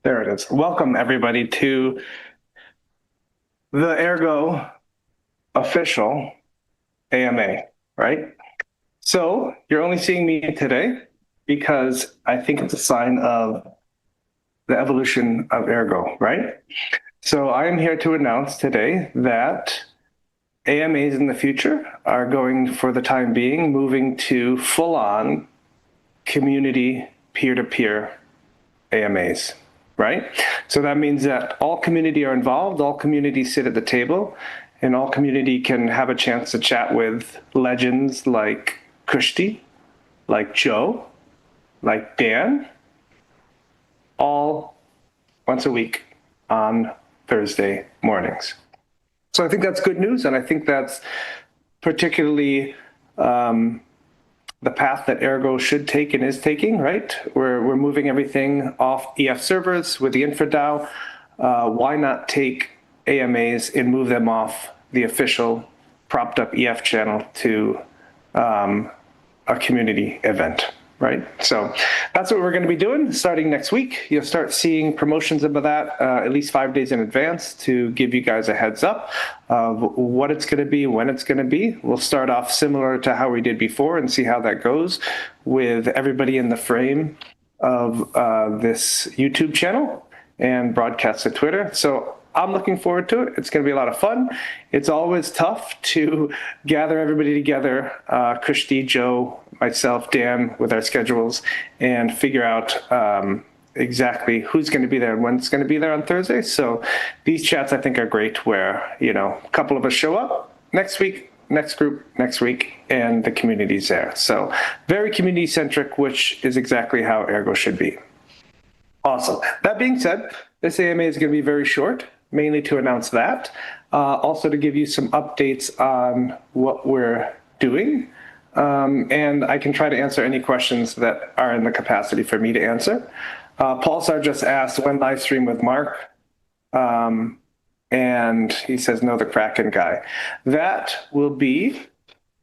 There it is. Welcome, everybody, to the Ergo official AMA, right? So you're only seeing me today because I think it's a sign of the evolution of Ergo, right? So I am here to announce today that AMAs in the future are going, for the time being, moving to full-on community peer-to-peer AMAs, right? So that means that all community are involved, all communities sit at the table, and all community can have a chance to chat with legends like Kushti, like Joe, like Dan, all once a week on Thursday mornings. So I think that's good news, and I think that's particularly the path that Ergo should take and is taking, right? We're moving everything off EF servers with the InfraDAO. Why not take AMAs and move them off the official propped up EF channel to a community event, right? So that's what we're going to be doing starting next week. You'll start seeing promotions of that at least 5 days in advance to give you guys a heads up of what it's going to be, when it's going to be. We'll start off similar to how we did before and see how that goes with everybody in the frame of this YouTube channel and broadcast to Twitter. So I'm looking forward to it. It's going to be a lot of fun. It's always tough to gather everybody together, Kushti, Joe, myself, Dan, with our schedules, and figure out exactly who's going to be there and when it's going to be there on Thursday. So these chats, I think, are great where, a couple of us show up next week, next group next week, and the community's there. So very community-centric, which is exactly how Ergo should be. Awesome. That being said, this AMA is going to be very short, mainly to announce that. Also to give you some updates on what we're doing. And I can try to answer any questions that are in the capacity for me to answer. Paulsar just asked when live stream with Mark. And he says, no, the Kraken guy. That will be,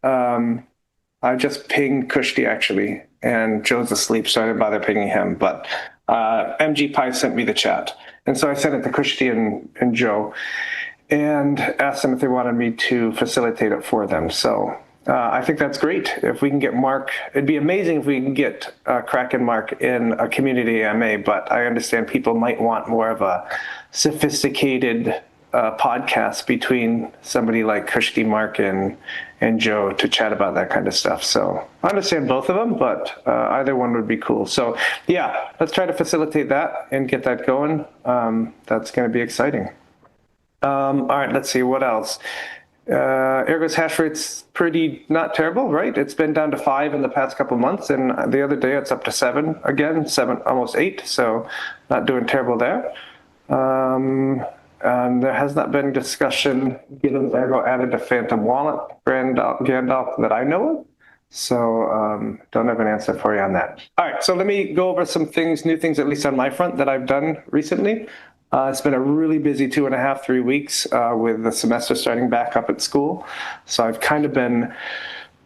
I just pinged Kushti actually, and Joe's asleep, so I didn't bother pinging him, but MG Pi sent me the chat. And so I sent it to Kushti and Joe and asked them if they wanted me to facilitate it for them. So I think that's great. If we can get Mark, it'd be amazing if we can get Kraken Mark in a community AMA, but I understand people might want more of a sophisticated podcast between somebody like Kushti, Mark, and Joe to chat about that kind of stuff. So I understand both of them, but either one would be cool. So yeah, let's try to facilitate that and get that going. That's going to be exciting. All right, let's see what else. Ergo's hash rate's pretty not terrible, right? It's been down to 5 in the past couple months, and the other day it's up to 7 again, 7, almost 8. So not doing terrible there. There has not been discussion given Ergo added a Phantom wallet, Gandalf, that I know of. So don't have an answer for you on that. All right, so let me go over some things, new things, at least on my front, that I've done recently. It's been a really busy 2.5, 3 weeks with the semester starting back up at school. So I've kind of been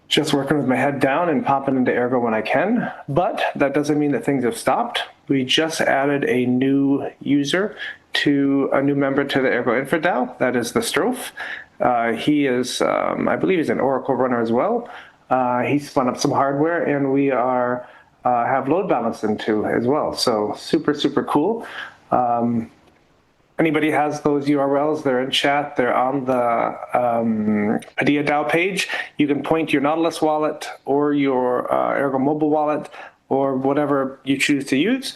just working with my head down and popping into Ergo when I can, but that doesn't mean that things have stopped. We just added a new user a new member to the Ergo InfraDAO. That is the Strophe. He is, I believe he's an Oracle runner as well. He spun up some hardware, and we have load balance into as well. So super, super cool. Anybody has those URLs, they're in chat, they're on the Padilla DAO page. You can point your Nautilus wallet or your Ergo mobile wallet or whatever you choose to use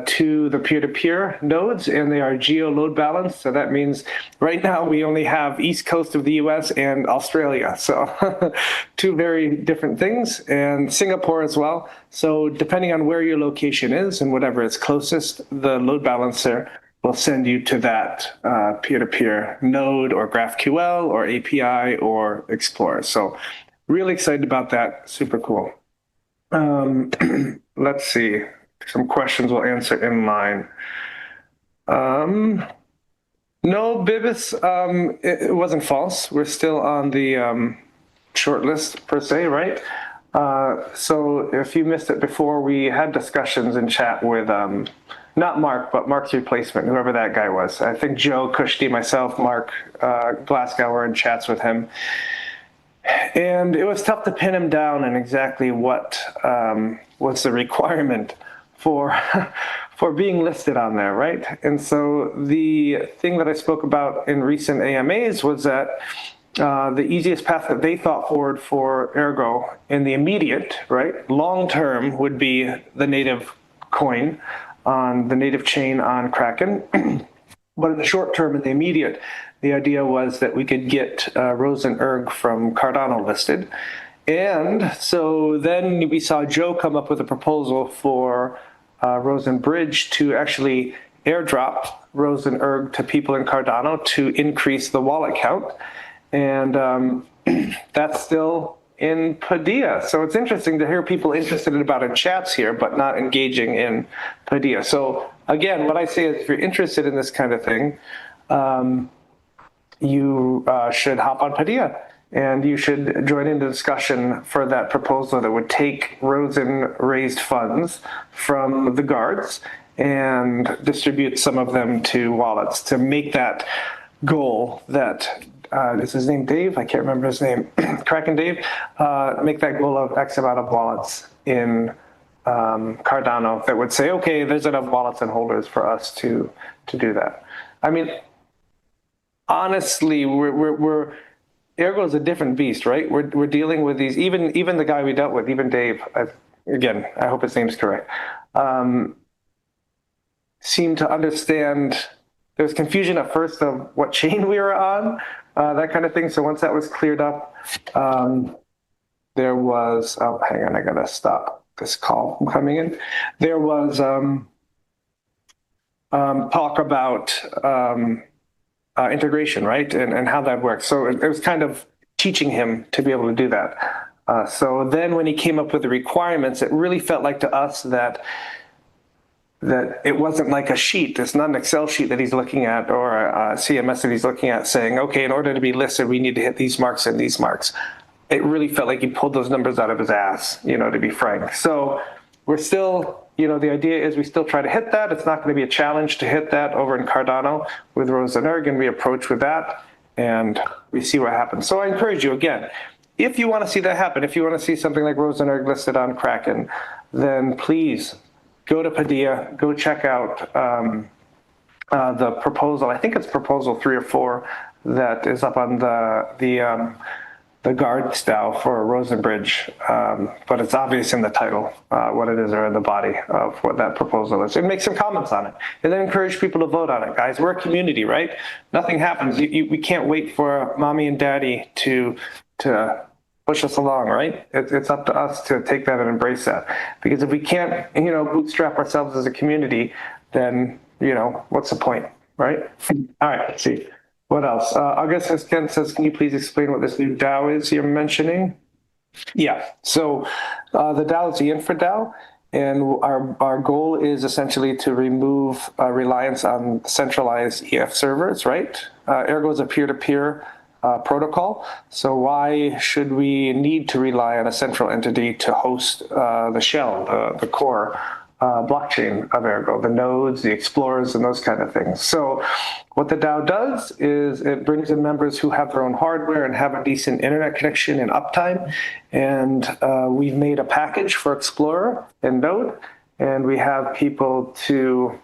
to the peer-to-peer nodes, and they are geo load balanced. So that means right now we only have East Coast of the US and Australia. So two very different things, and Singapore as well. So depending on where your location is and whatever is closest, the load balancer will send you to that peer-to-peer node or GraphQL or API or Explorer. So really excited about that. Super cool. Let's see. Some questions we'll answer in line. No, Bibis, it wasn't false. We're still on the short list per se, right? So if you missed it before, we had discussions in chat with not Mark, but Mark's replacement, whoever that guy was. I think Joe, Kushti, myself, Mark, Glasgow were in chats with him. And it was tough to pin him down on exactly what was the requirement for for being listed on there, right? And so the thing that I spoke about in recent AMAs was that the easiest path that they thought forward for Ergo in the immediate, right, long term would be the native coin on the native chain on Kraken. But in the short term, in the immediate, the idea was that we could get Rose and Erg from Cardano listed. And so then we saw Joe come up with a proposal for Rose and Bridge to actually airdrop Rose and Erg to people in Cardano to increase the wallet count. And that's still in Padilla. So it's interesting to hear people interested about in chats here, but not engaging in Padilla. So again, what I say is if you're interested in this kind of thing, you should hop on Padilla and you should join in the discussion for that proposal that would take Rosen raised funds from the guards and distribute some of them to wallets to make that goal that is his name Dave? I can't remember his name. Kraken Dave. Make that goal of X amount of wallets in Cardano that would say, okay, there's enough wallets and holders for us to do that. I mean, honestly, we're Ergo is a different beast, right? We're dealing with these. Even the guy we dealt with, even Dave. Again, I hope his name's correct. Seemed to understand. There was confusion at first of what chain we were on, that kind of thing. So once that was cleared up, there was, oh, hang on, I gotta stop this call from coming in. There was talk about integration, right? And how that works. So it was kind of teaching him to be able to do that. So then when he came up with the requirements, it really felt like to us that it wasn't like a sheet. It's not an Excel sheet that he's looking at or a CMS that he's looking at saying, okay, in order to be listed, we need to hit these marks and these marks. It really felt like he pulled those numbers out of his ass, to be frank. So we're still, the idea is we still try to hit that. It's not going to be a challenge to hit that over in Cardano with Rose and Erg, and we approach with that and we see what happens. So I encourage you again, if you want to see that happen, if you want to see something like Rose and Erg listed on Kraken, then please go to Padilla, go check out the proposal. I think it's proposal 3 or 4 that is up on the guard DAO for Rosenbridge, but it's obvious in the title what it is or in the body of what that proposal is. And make some comments on it, and then encourage people to vote on it, guys. We're a community, right? Nothing happens. We can't wait for mommy and daddy to push us along, right? It's up to us to take that and embrace that. Because if we can't, bootstrap ourselves as a community, then, what's the point, right? All right, let's see. What else? August Ken says, can you please explain what this new DAO is you're mentioning? Yeah, so the DAO is the Infra DAO, and our goal is essentially to remove reliance on centralized EF servers, right? Ergo is a peer-to-peer protocol. So why should we need to rely on a central entity to host the shell, the core blockchain of Ergo, the nodes, the explorers, and those kind of things? So what the DAO does is it brings in members who have their own hardware and have a decent internet connection and uptime. And we've made a package for Explorer and Node, and we have people to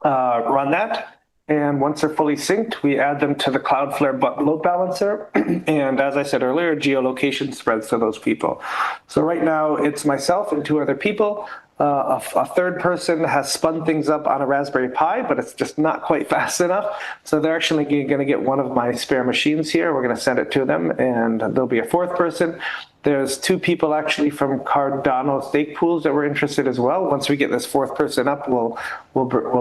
run that. And once they're fully synced, we add them to the Cloudflare load balancer. And as I said earlier, geolocation spreads to those people. So right now, it's myself and 2 other people. A third person has spun things up on a Raspberry Pi, but it's just not quite fast enough. So they're actually going to get one of my spare machines here. We're going to send it to them, and there'll be a 4th person. There's 2 people actually from Cardano stake pools that we're interested as well. Once we get this 4th person up, we'll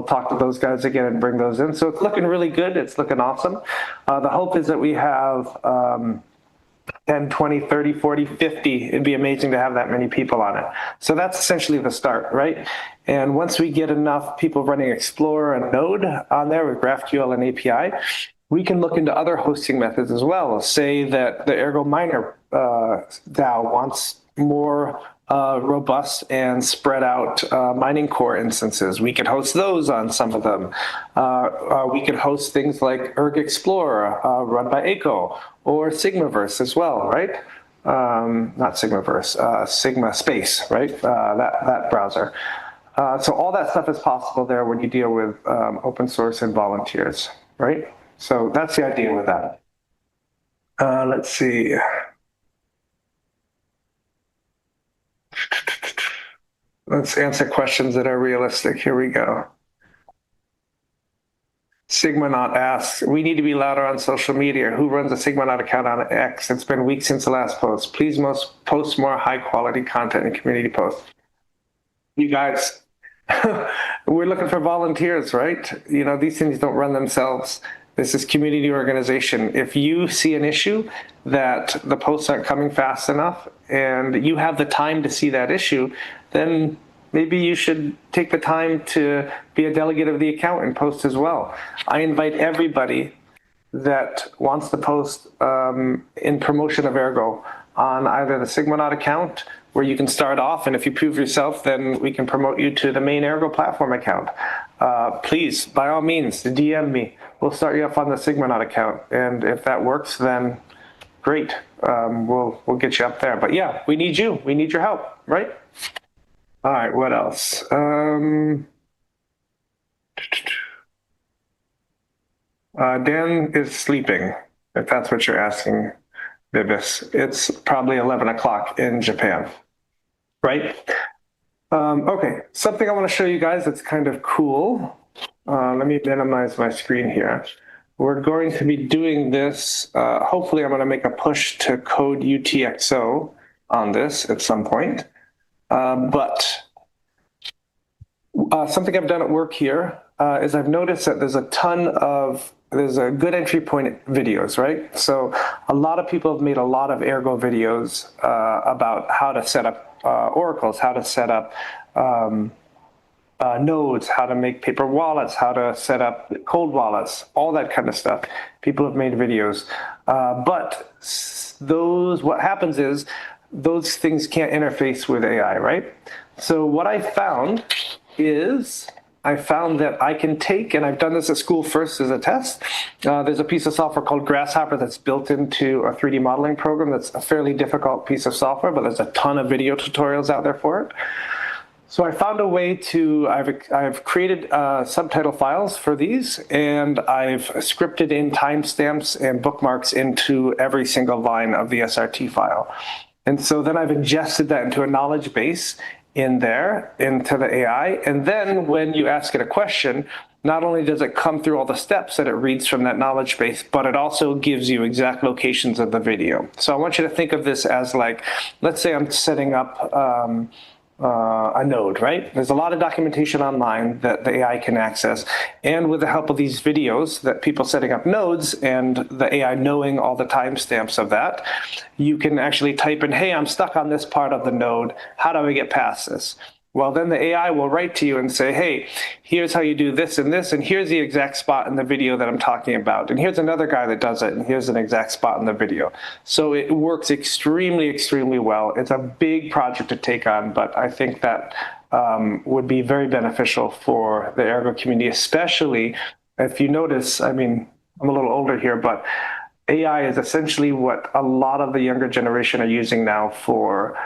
talk to those guys again and bring those in. So it's looking really good. It's looking awesome. The hope is that we have 10, 20, 30, 40, 50. It'd be amazing to have that many people on it. So that's essentially the start, right? And once we get enough people running Explorer and Node on there with GraphQL and API, we can look into other hosting methods as well. Say that the Ergo Miner DAO wants more robust and spread out mining core instances. We could host those on some of them. We could host things like Ergo Explorer, run by Echo, or Sigmaverse as well, right? Not Sigmaverse, Sigma Space, right? That browser. So all that stuff is possible there when you deal with open source and volunteers, right? So that's the idea with that. Let's see. Let's answer questions that are realistic. Here we go. Sigmanaut asks, we need to be louder on social media. Who runs a Sigmanaut account on X? It's been weeks since the last post. Please post more high quality content and community posts. You guys, we're looking for volunteers, right? You know, these things don't run themselves. This is community organization. If you see an issue that the posts aren't coming fast enough and you have the time to see that issue, then maybe you should take the time to be a delegate of the account and post as well. I invite everybody that wants to post in promotion of Ergo on either the Sigmanaut account, where you can start off, and if you prove yourself, then we can promote you to the main Ergo platform account. Please, by all means, DM me. We'll start you off on the Sigmanaut account, and if that works, then great. We'll get you up there. But yeah, we need you. We need your help, right? All right, what else? Dan is sleeping, if that's what you're asking, Bibis. It's probably 11 o'clock in Japan, right? Okay, something I want to show you guys that's kind of cool. Let me minimize my screen here. We're going to be doing this. Hopefully, I'm going to make a push to code UTXO on this at some point. But something I've done at work here is I've noticed that there's a good entry point videos, right? So a lot of people have made a lot of Ergo videos about how to set up oracles, how to set up nodes, how to make paper wallets, how to set up cold wallets, all that kind of stuff. People have made videos. But what happens is those things can't interface with AI, right? So what I found is that I can take, and I've done this at school first as a test, there's a piece of software called Grasshopper that's built into a 3D modeling program. That's a fairly difficult piece of software, but there's a ton of video tutorials out there for it. So I found a way to, I've created subtitle files for these, and I've scripted in timestamps and bookmarks into every single line of the SRT file. And so then I've ingested that into a knowledge base in there, into the AI. And then when you ask it a question, not only does it come through all the steps that it reads from that knowledge base, but it also gives you exact locations of the video. So I want you to think of this as like, let's say I'm setting up a node, right? There's a lot of documentation online that the AI can access. And with the help of these videos that people setting up nodes and the AI knowing all the timestamps of that, you can actually type in, hey, I'm stuck on this part of the node. How do I get past this? Well, then the AI will write to you and say, hey, here's how you do this, and here's the exact spot in the video that I'm talking about. And here's another guy that does it, and here's an exact spot in the video. So it works extremely, extremely well. It's a big project to take on, but I think that would be very beneficial for the Ergo community, especially if you notice, I mean, I'm a little older here, but AI is essentially what a lot of the younger generation are using now for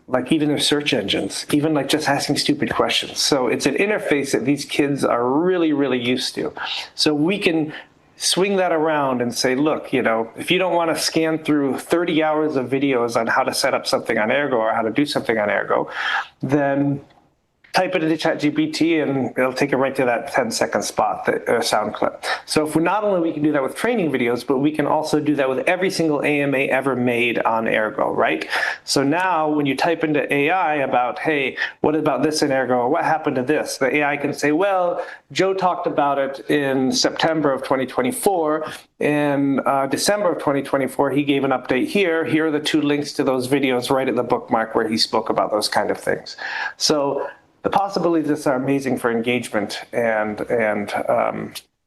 like even their search engines, even like just asking stupid questions. So it's an interface that these kids are really, really used to. So we can swing that around and say, look, you know, if you don't want to scan through 30 hours of videos on how to set up something on Ergo or how to do something on Ergo, then type it into ChatGPT and it'll take it right to that 10-second spot, sound clip. So if not only we can do that with training videos, but we can also do that with every single AMA ever made on Ergo, right? So now when you type into AI about, hey, what about this in Ergo? Or what happened to this? The AI can say, well, Joe talked about it in September of 2024. In December of 2024, he gave an update here. Here are the 2 links to those videos right at the bookmark where he spoke about those kind of things. So the possibilities of this are amazing for engagement and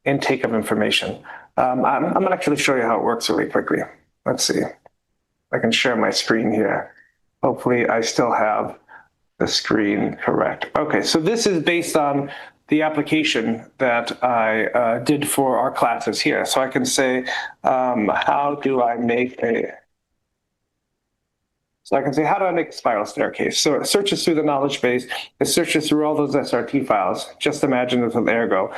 intake of information. I'm going to actually show you how it works really quickly. Let's see. I can share my screen here. hopefully I still have the screen correct. Okay, so this is based on the application that I did for our classes here. So I can say, how do I make a spiral staircase? So it searches through the knowledge base, it searches through all those SRT files, just imagine this with Ergo,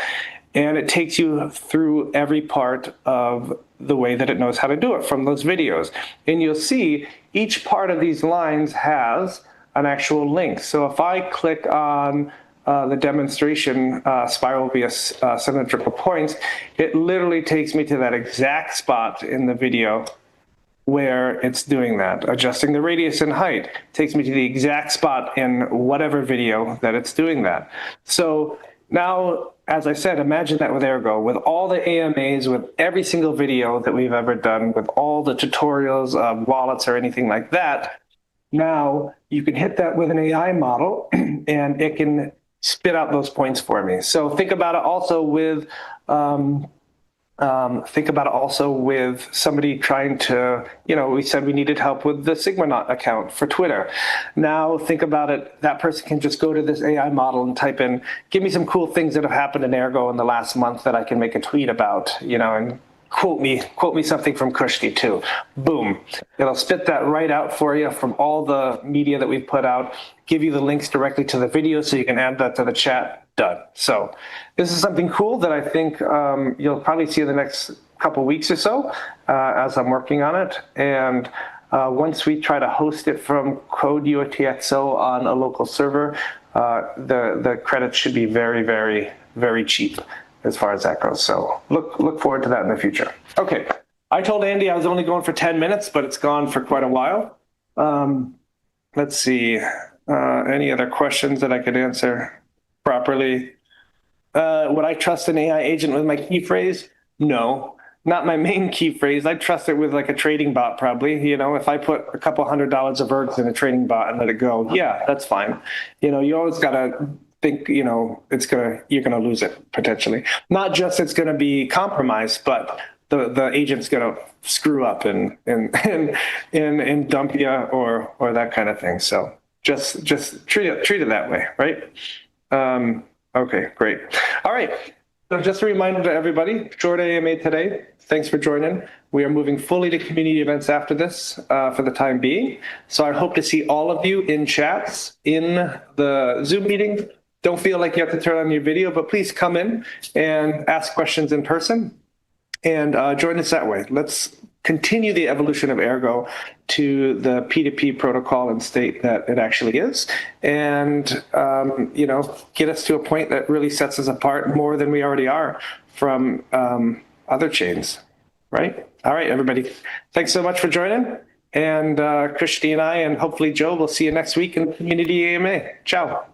and it takes you through every part of the way that it knows how to do it from those videos. And you'll see each part of these lines has an actual link. So if I click on the demonstration spiral via cylindrical points, it literally takes me to that exact spot in the video where it's doing that. Adjusting the radius and height takes me to the exact spot in whatever video that it's doing that. So now, as I said, imagine that with Ergo, with all the AMAs, with every single video that we've ever done, with all the tutorials, wallets, or anything like that. Now you can hit that with an AI model and it can spit out those points for me. So think about it also with somebody trying to, we said we needed help with the Sigmanaut account for Twitter. Now think about it, that person can just go to this AI model and type in, give me some cool things that have happened in Ergo in the last month that I can make a tweet about, and quote me something from Kushti too. Boom. It'll spit that right out for you from all the media that we've put out, give you the links directly to the video so you can add that to the chat. Done. So this is something cool that I think you'll probably see in the next couple weeks or so as I'm working on it. And once we try to host it from Code UTXO on a local server, the credits should be very, very, very cheap as far as that goes. So look forward to that in the future. Okay, I told Andy I was only going for 10 minutes, but it's gone for quite a while. Let's see, any other questions that I could answer properly? Would I trust an AI agent with my key phrase? No, not my main key phrase. I'd trust it with like a trading bot probably. If I put a couple $100 of Ergs in a trading bot and let it go, yeah, that's fine. You always gotta think, you're gonna lose it potentially. Not just it's gonna be compromised, but the agent's gonna screw up and dump you or that kind of thing. So just treat it that way, right? Okay, great. All right. So just a reminder to everybody, short AMA today. Thanks for joining. We are moving fully to community events after this for the time being. So I hope to see all of you in chats in the Zoom meeting. Don't feel like you have to turn on your video, but please come in and ask questions in person and join us that way. Let's continue the evolution of Ergo to the P2P protocol and state that it actually is, and get us to a point that really sets us apart more than we already are from other chains, right? All right, everybody. Thanks so much for joining, and Christy and I, and hopefully Joe, will see you next week in the Community AMA. Ciao.